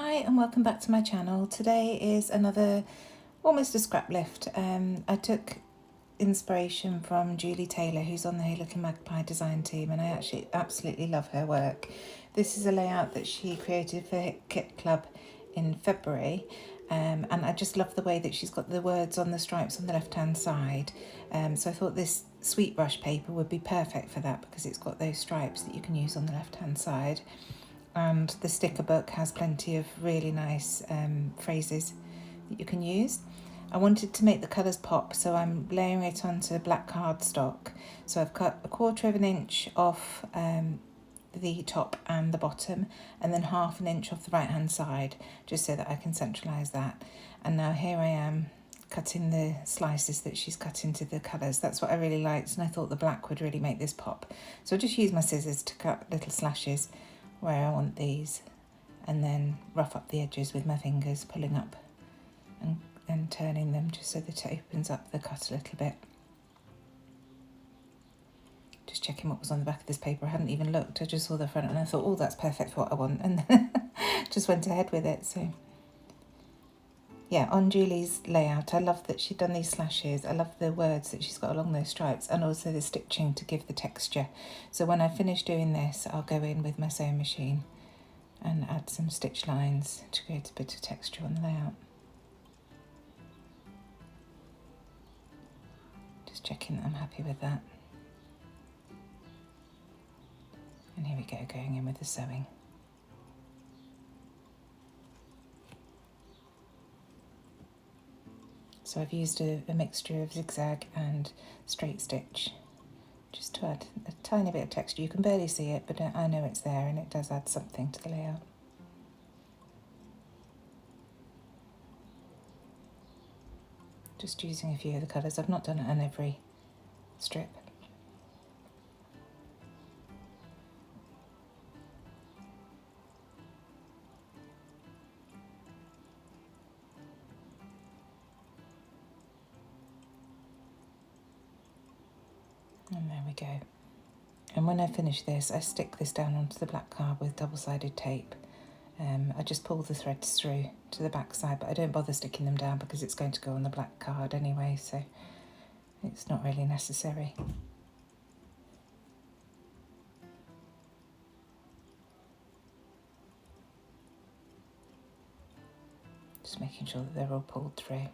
Hi and welcome back to my channel. Today is another almost a scrap lift. I took inspiration from Julie Taylor, who's on the Hey Little Magpie design team, and I actually absolutely love her work. This is a layout that she created for Kit Club in February, and I just love the way that she's got the words on the stripes on the left hand side. So I thought this Sweet Rush paper would be perfect for that because it's got those stripes that you can use on the left hand side. And the sticker book has plenty of really nice phrases that you can use. I wanted to make the colours pop, so I'm layering it onto black cardstock. So I've cut 1/4 of an inch off the top and the bottom, and then 1/2 inch off the right hand side, just so that I can centralise that. And now here I am cutting the slices that she's cut into the colours. That's what I really liked, and I thought the black would really make this pop. So I just use my scissors to cut little slashes where I want these, and then rough up the edges with my fingers, pulling up and turning them just so that it opens up the cut a little bit. Just checking what was on the back of this paper. I hadn't even looked, I just saw the front and I thought, oh, that's perfect for what I want, and then just went ahead with it. So yeah, on Julie's layout, I love that she'd done these slashes. I love the words that she's got along those stripes, and also the stitching to give the texture. So when I finish doing this, I'll go in with my sewing machine and add some stitch lines to create a bit of texture on the layout. Just checking that I'm happy with that. And here we go, going in with the sewing. So I've used a mixture of zigzag and straight stitch just to add a tiny bit of texture. You can barely see it, but I know it's there, and it does add something to the layout. Just using a few of the colours. I've not done it on every strip. And there we go. And when I finish this, I stick this down onto the black card with double-sided tape. I just pull the threads through to the back side, but I don't bother sticking them down because it's going to go on the black card anyway, so it's not really necessary. Just making sure that they're all pulled through.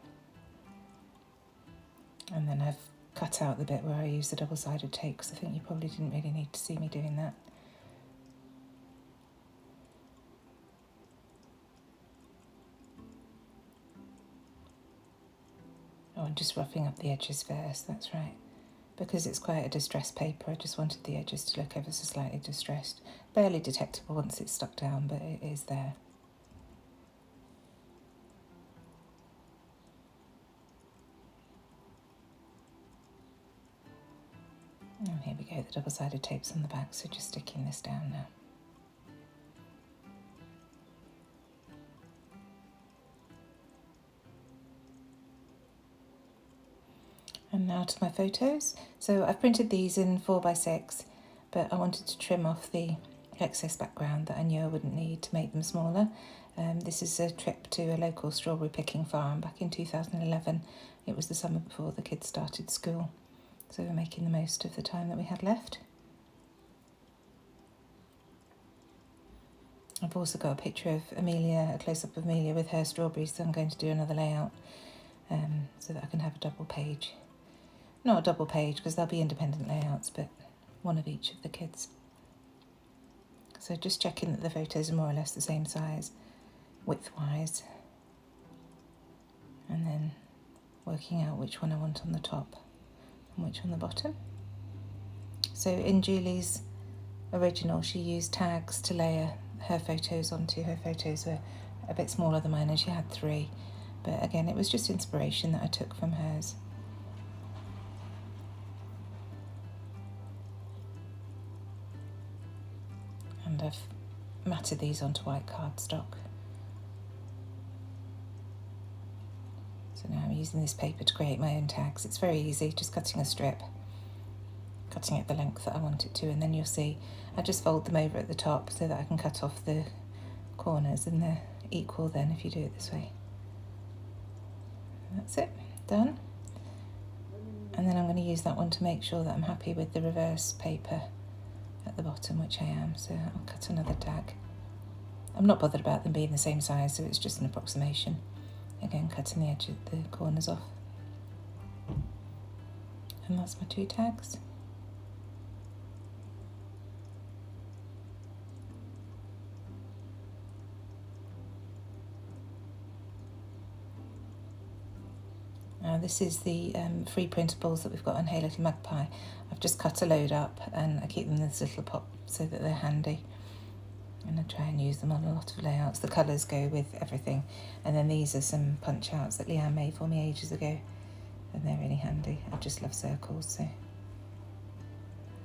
And then I've cut out the bit where I use the double-sided tape because I think you probably didn't really need to see me doing that. Oh, I'm just roughing up the edges first, that's right. Because it's quite a distressed paper, I just wanted the edges to look ever so slightly distressed. Barely detectable once it's stuck down, but it is there. And here we go, the double-sided tape's on the back, so just sticking this down now. And now to my photos. So I've printed these in 4x6, but I wanted to trim off the excess background that I knew I wouldn't need to make them smaller. This is a trip to a local strawberry picking farm back in 2011. It was the summer before the kids started school, so we're making the most of the time that we had left. I've also got a picture of Amelia, a close-up of Amelia with her strawberries, so I'm going to do another layout so that I can have a double page. Not a double page because they'll be independent layouts, but one of each of the kids. So just checking that the photos are more or less the same size, width-wise, and then working out which one I want on the top and which on the bottom. So in Julie's original, she used tags to layer her photos onto. Her photos were a bit smaller than mine, and she had 3, but again, it was just inspiration that I took from hers. And I've matted these onto white cardstock. So now I'm using this paper to create my own tags. It's very easy, just cutting a strip, cutting it the length that I want it to, and then you'll see I just fold them over at the top so that I can cut off the corners and the equal then if you do it this way. That's it, done. And then I'm going to use that one to make sure that I'm happy with the reverse paper at the bottom, which I am. So I'll cut another tag. I'm not bothered about them being the same size, so it's just an approximation. Again, cutting the edge of the corners off. And that's my 2 tags. Now this is the free printables that we've got on Hey Little Magpie. I've just cut a load up and I keep them in this little pot so that they're handy. And I try and use them on a lot of layouts. The colours go with everything. And then these are some punch outs that Leanne made for me ages ago. And they're really handy. I just love circles, so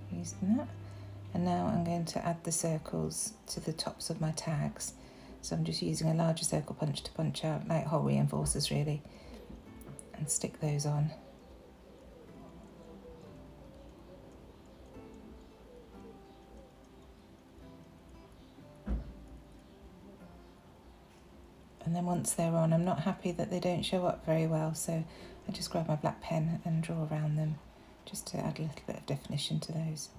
using that. And now I'm going to add the circles to the tops of my tags. So I'm just using a larger circle punch to punch out, like hole reinforcers really, and stick those on. And then once they're on, I'm not happy that they don't show up very well, so I just grab my black pen and draw around them just to add a little bit of definition to those.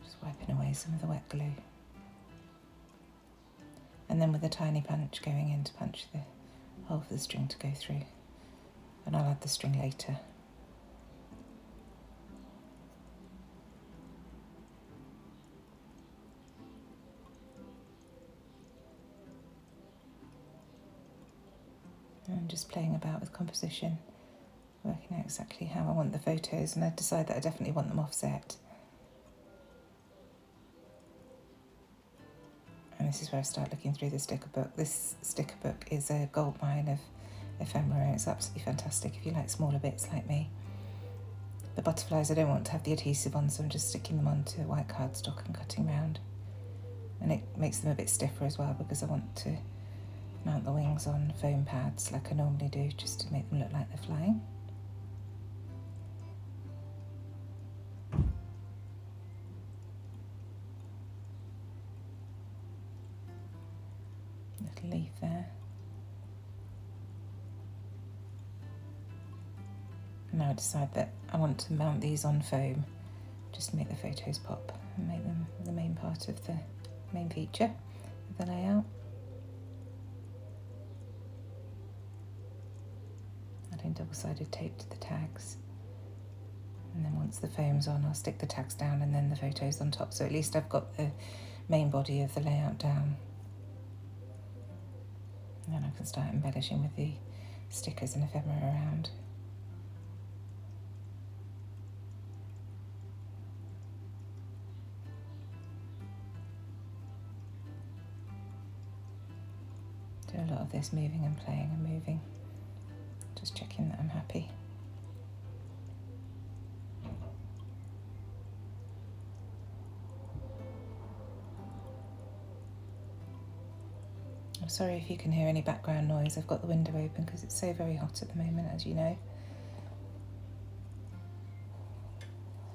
Just wiping away some of the wet glue. And then with a tiny punch going in to punch the hole for the string to go through. And I'll add the string later. I'm just playing about with composition, working out exactly how I want the photos, and I decide that I definitely want them offset. And this is where I start looking through the sticker book. This sticker book is a goldmine of ephemera, and it's absolutely fantastic if you like smaller bits like me. The butterflies I don't want to have the adhesive on, so I'm just sticking them onto white cardstock and cutting round. And it makes them a bit stiffer as well because I want to mount the wings on foam pads like I normally do, just to make them look like they're flying. Little leaf there. And now I decide that I want to mount these on foam just to make the photos pop and make them the main part of the main feature of the layout. Adding double-sided tape to the tags, and then once the foam's on I'll stick the tags down and then the photos on top, so at least I've got the main body of the layout down. And then I can start embellishing with the stickers and ephemera around. Do a lot of this moving and playing and moving. Just checking that I'm happy. I'm sorry if you can hear any background noise. I've got the window open because it's so very hot at the moment, as you know.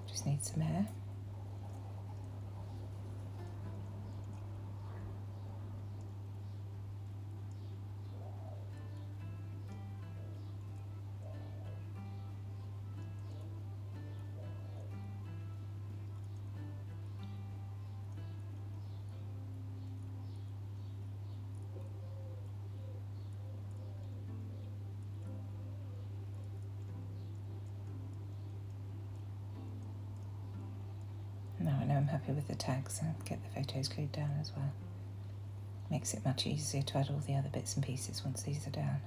Just need some air. Now I know I'm happy with the tags, and get the photos glued down as well. Makes it much easier to add all the other bits and pieces once these are down.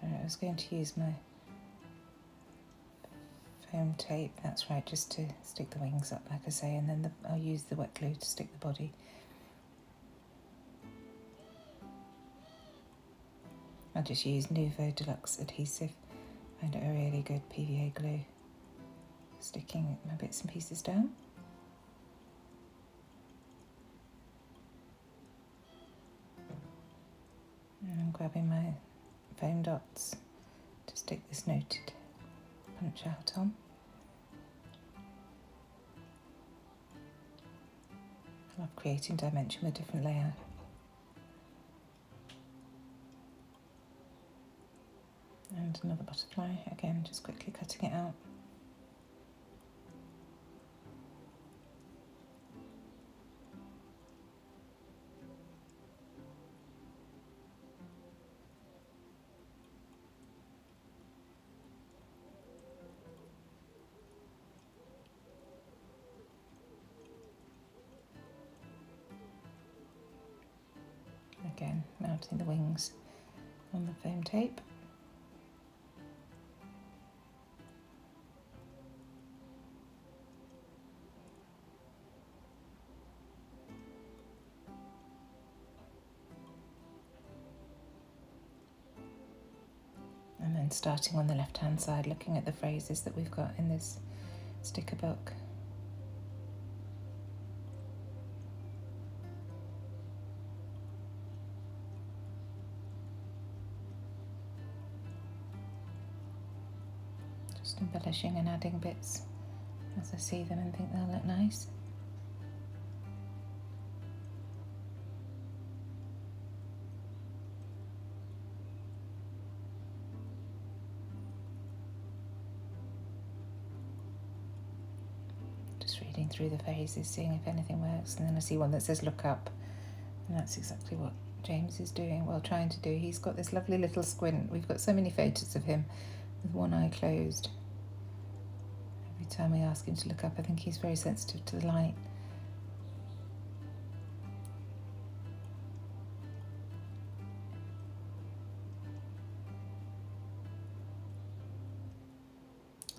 So I was going to use my foam tape, that's right, just to stick the wings up like I say, and then I'll use the wet glue to stick the body. I just use Nouveau Deluxe adhesive. I find it a really good PVA glue. Sticking my bits and pieces down. And I'm grabbing my foam dots to stick this noted punch out on. I love creating dimension with different layer. And another butterfly, again just quickly cutting it out. Again, mounting the wings on the foam tape. And then starting on the left hand side, looking at the phrases that we've got in this sticker book. Just embellishing and adding bits as I see them and think they'll look nice. Just reading through the phases, seeing if anything works, and then I see one that says look up, and that's exactly what James is doing, well trying to do. He's got this lovely little squint. We've got so many photos of him with one eye closed. Every time we ask him to look up, I think he's very sensitive to the light.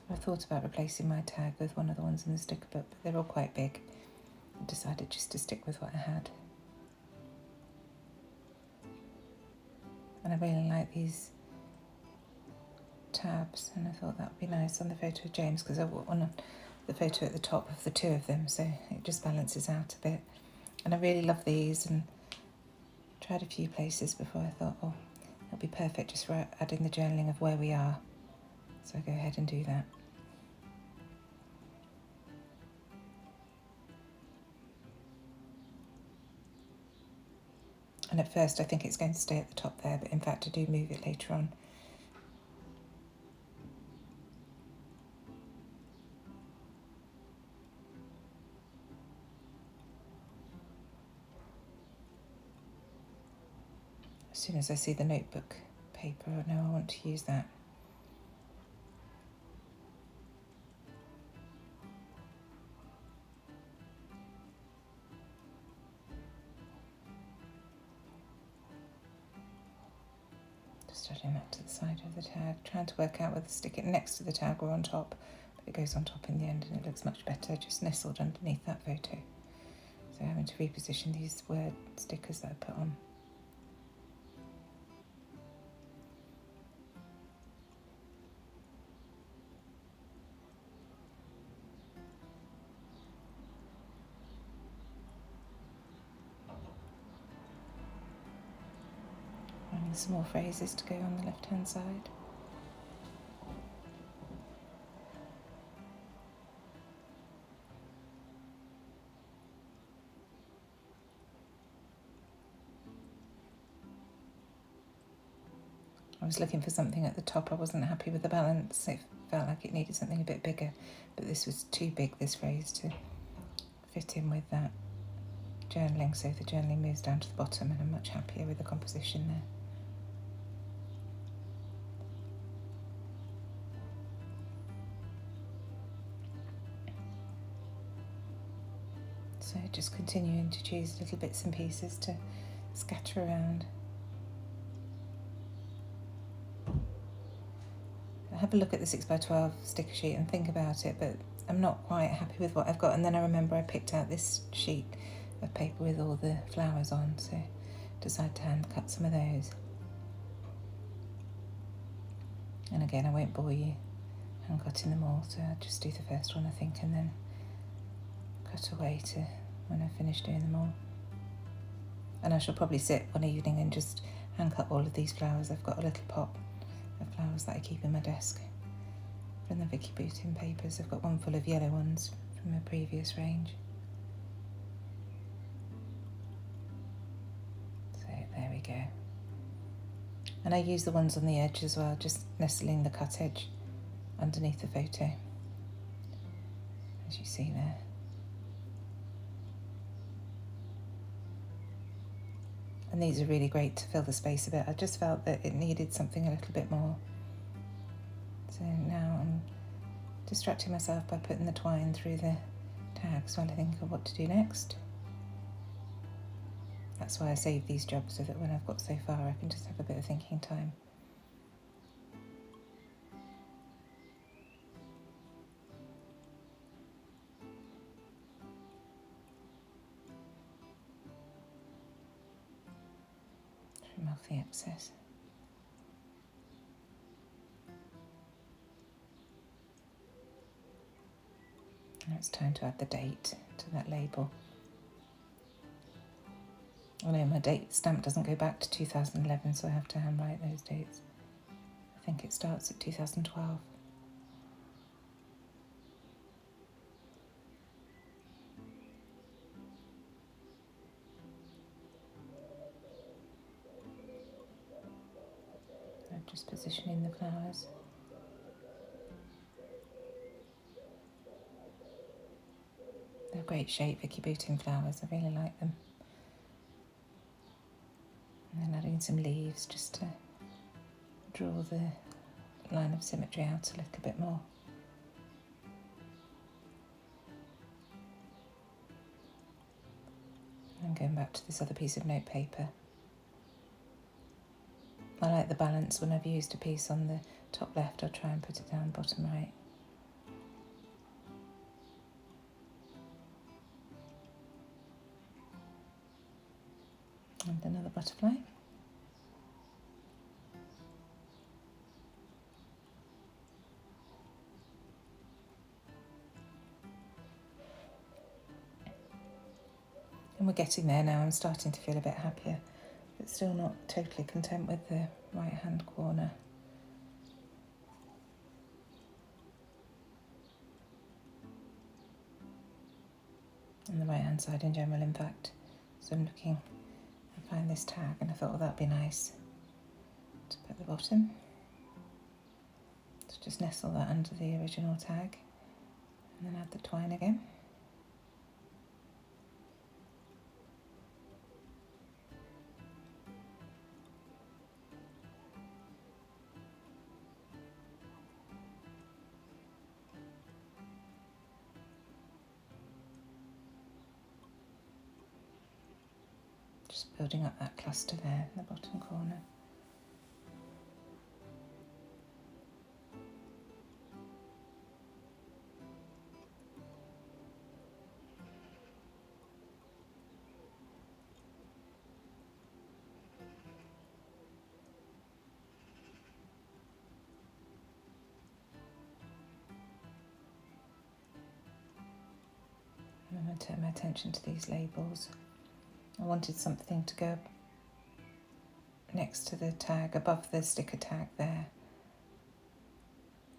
I thought about replacing my tag with one of the ones in the sticker book, but they're all quite big. I decided just to stick with what I had. And I really like these tabs, and I thought that would be nice on the photo of James, because I want one of the photo at the top of the two of them, so it just balances out a bit. And I really love these, and tried a few places before I thought, oh, that'll be perfect just for adding the journaling of where we are. So I go ahead and do that. And at first I think it's going to stay at the top there, but in fact I do move it later on. As soon as I see the notebook paper, I know I want to use that. Just adding that to the side of the tag, trying to work out whether to stick it next to the tag or on top, but it goes on top in the end and it looks much better, just nestled underneath that photo. So having to reposition these word stickers that I put on. Finding some more phrases to go on the left hand side. I was looking for something at the top. I wasn't happy with the balance. It felt like it needed something a bit bigger, but this was too big, this phrase, to fit in with that journaling, so the journaling moves down to the bottom, and I'm much happier with the composition there. So just continuing to choose little bits and pieces to scatter around. Have a look at the 6x12 sticker sheet and think about it, but I'm not quite happy with what I've got. And then I remember I picked out this sheet of paper with all the flowers on, so I decided to hand cut some of those. And again, I won't bore you hand cutting them all, so I'll just do the first one, I think, and then cut away to when I finish doing them all. And I shall probably sit one evening and just hand cut all of these flowers. I've got a little pot of flowers that I keep in my desk from the Vicki Boutin papers. I've got one full of yellow ones from a previous range. So there we go. And I use the ones on the edge as well, just nestling the cut edge underneath the photo, as you see there. And these are really great to fill the space a bit. I just felt that it needed something a little bit more. So now I'm distracting myself by putting the twine through the tags while I think of what to do next. That's why I save these jobs, so that when I've got so far I can just have a bit of thinking time. Trim off the excess. Now it's time to add the date to that label. Oh no, my date stamp doesn't go back to 2011, so I have to handwrite those dates. I think it starts at 2012. I'm just positioning the flowers. They're great shape, Vicki Boutin flowers. I really like them. And then adding some leaves just to draw the line of symmetry out a little bit more. And going back to this other piece of notepaper. I like the balance. When I've used a piece on the top left, I'll try and put it down bottom right. And another butterfly. And we're getting there now. I'm starting to feel a bit happier, but still not totally content with the right hand corner. And the right hand side in general, in fact. So I'm looking, I find this tag and I thought, well, that'd be nice to put at the bottom. So just nestle that under the original tag and then add the twine again. Just building up that cluster there in the bottom corner. I'm going to turn my attention to these labels. I wanted something to go next to the tag, above the sticker tag there.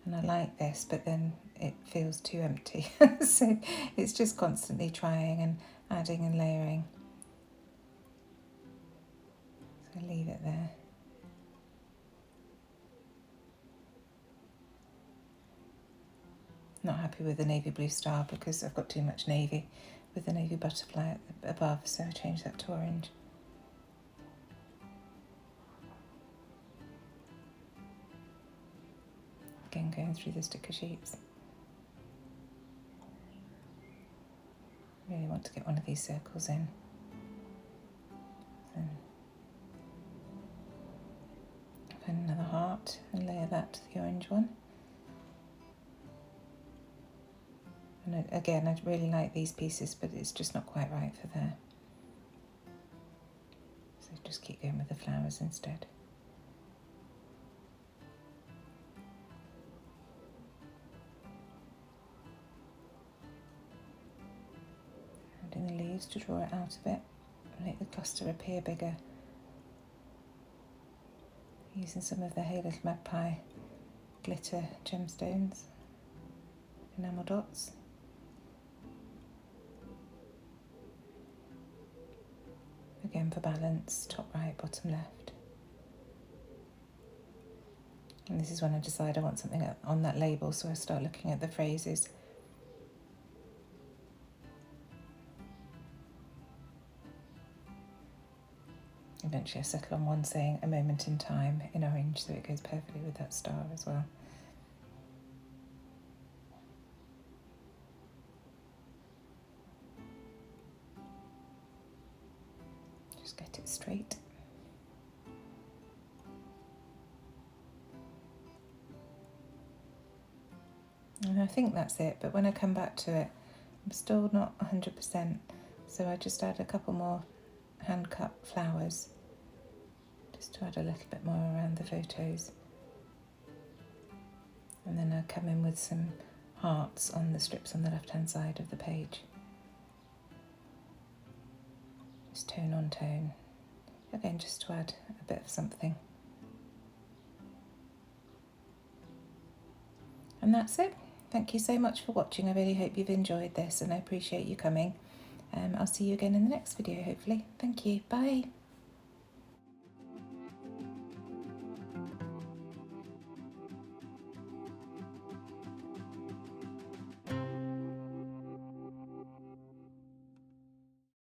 And I like this, but then it feels too empty. So it's just constantly trying and adding and layering. So I leave it there. Not happy with the navy blue star because I've got too much navy with the navy butterfly above, so I changed that to orange. Again, going through the sticker sheets. Really want to get one of these circles in. Then find another heart and layer that to the orange one. And again, I really like these pieces, but it's just not quite right for there. So just keep going with the flowers instead. Adding the leaves to draw it out a bit, make the cluster appear bigger. using some of the Hey Little Magpie glitter gemstones, enamel dots. Again for balance, top right, bottom left. And this is when I decide I want something on that label, so I start looking at the phrases. Eventually I settle on one saying a moment in time in orange, so it goes perfectly with that star as well. Just get it straight. And I think that's it, but when I come back to it, I'm still not 100%, so I just add a couple more hand-cut flowers, just to add a little bit more around the photos. And then I come in with some hearts on the strips on the left-hand side of the page. Just tone on tone, again just to add a bit of something. And that's it. Thank you so much for watching. I really hope you've enjoyed this, and I appreciate you coming. I'll see you again in the next video, hopefully. Thank you. Bye.